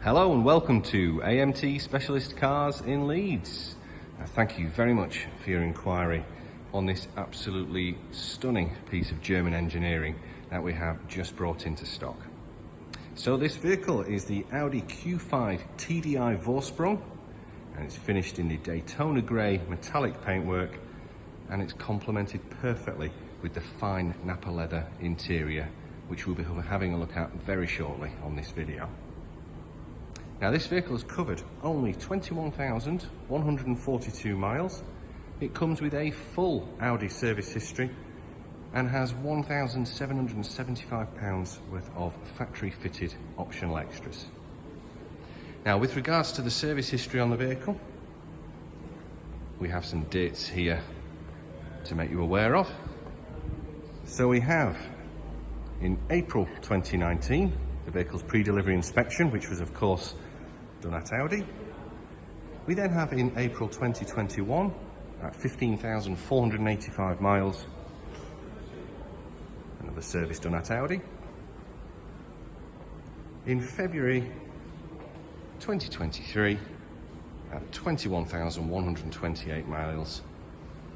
Hello and welcome to AMT Specialist Cars in Leeds. Thank you very much for your inquiry on this absolutely stunning piece of German engineering that we have just brought into stock. So this vehicle is the Audi Q5 TDI Vorsprung, and it's finished in the Daytona Grey metallic paintwork, and it's complemented perfectly with the fine Nappa Leather interior, which we'll be having a look at very shortly on this video. Now this vehicle has covered only 21,142 miles. It comes with a full Audi service history and has £1,775 worth of factory fitted optional extras. Now with regards to the service history on the vehicle, we have some dates here to make you aware of. So we have in April 2019 the vehicle's pre-delivery inspection, which was of course done at Audi. We then have in April 2021 at 15,485 miles, another service done at Audi. In February 2023 at 21,128 miles,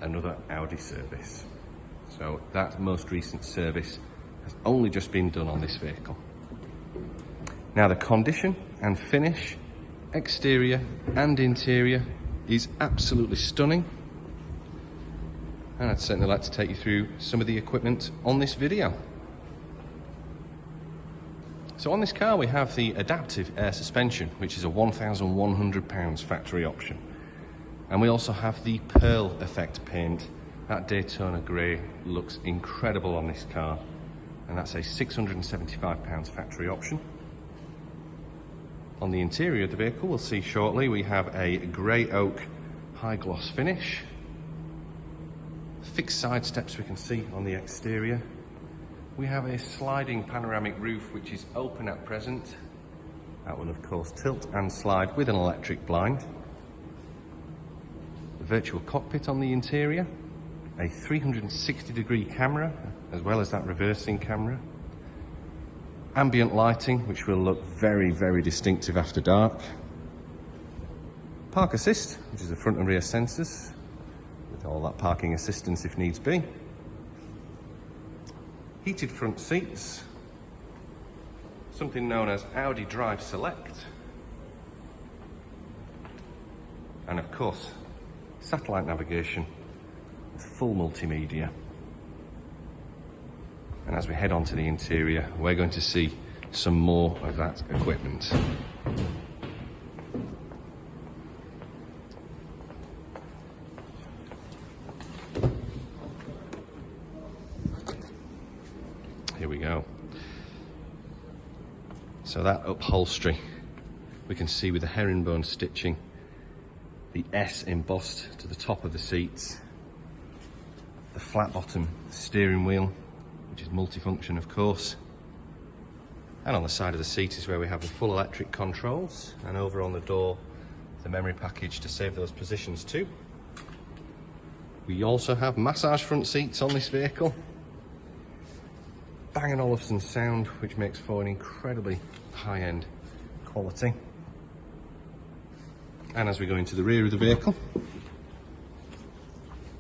another Audi service. So that most recent service has only just been done on this vehicle. Now the condition and finish, exterior and interior, is absolutely stunning, and I'd certainly like to take you through some of the equipment on this video. So on this car we have the adaptive air suspension, which is a £1,100 factory option, and we also have the pearl effect paint. That Daytona Grey looks incredible on this car, and that's a £675 factory option. On the interior of the vehicle, we'll see shortly, we have a grey oak high gloss finish. Fixed side steps we can see on the exterior. We have a sliding panoramic roof which is open at present. That will of course tilt and slide with an electric blind. The virtual cockpit on the interior, a 360-degree camera as well as that reversing camera. Ambient lighting, which will look very, very distinctive after dark. Park assist, which is the front and rear sensors, with all that parking assistance if needs be. Heated front seats, something known as Audi Drive Select, and of course, satellite navigation with full multimedia. And as we head on to the interior, we're going to see some more of that equipment. Here we go. So that upholstery, we can see with the herringbone stitching, the S embossed to the top of the seats, the flat bottom steering wheel, which is multifunction of course, and on the side of the seat is where we have the full electric controls, and over on the door the memory package to save those positions too. We also have massage front seats on this vehicle, Bang & Olufsen sound, which makes for an incredibly high-end quality. And as we go into the rear of the vehicle,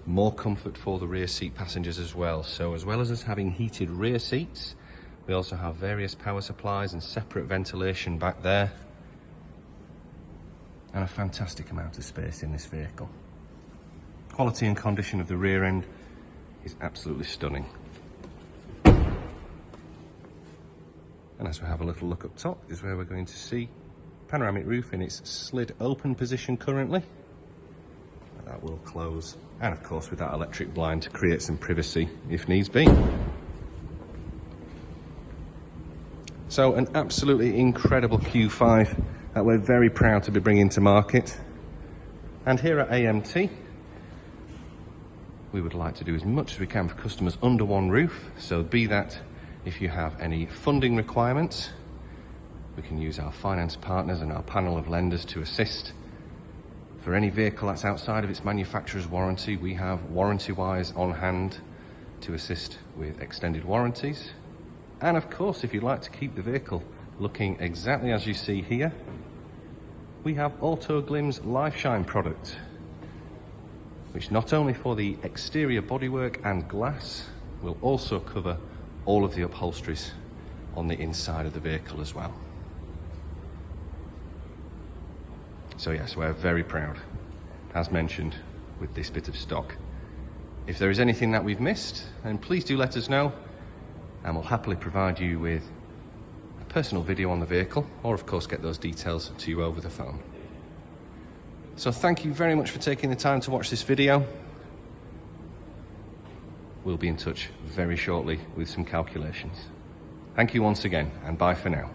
more comfort for the rear seat passengers as well. So as well as us having heated rear seats, we also have various power supplies and separate ventilation back there, and a fantastic amount of space in this vehicle. Quality and condition of the rear end is absolutely stunning. And as we have a little look up top is where we're going to see panoramic roof in its slid open position currently. That will close, and of course with that electric blind to create some privacy if needs be. So an absolutely incredible Q5 that we're very proud to be bringing to market. And here at AMT, we would like to do as much as we can for customers under one roof. So be that if you have any funding requirements, we can use our finance partners and our panel of lenders to assist. For any vehicle that's outside of its manufacturer's warranty, we have warranty wires on hand to assist with extended warranties. And of course, if you'd like to keep the vehicle looking exactly as you see here, we have Auto Glim's Life Shine product, which not only for the exterior bodywork and glass, will also cover all of the upholsteries on the inside of the vehicle as well. So yes, we're very proud, as mentioned, with this bit of stock. If there is anything that we've missed, then please do let us know, and we'll happily provide you with a personal video on the vehicle, or of course get those details to you over the phone. So thank you very much for taking the time to watch this video. We'll be in touch very shortly with some calculations. Thank you once again, and bye for now.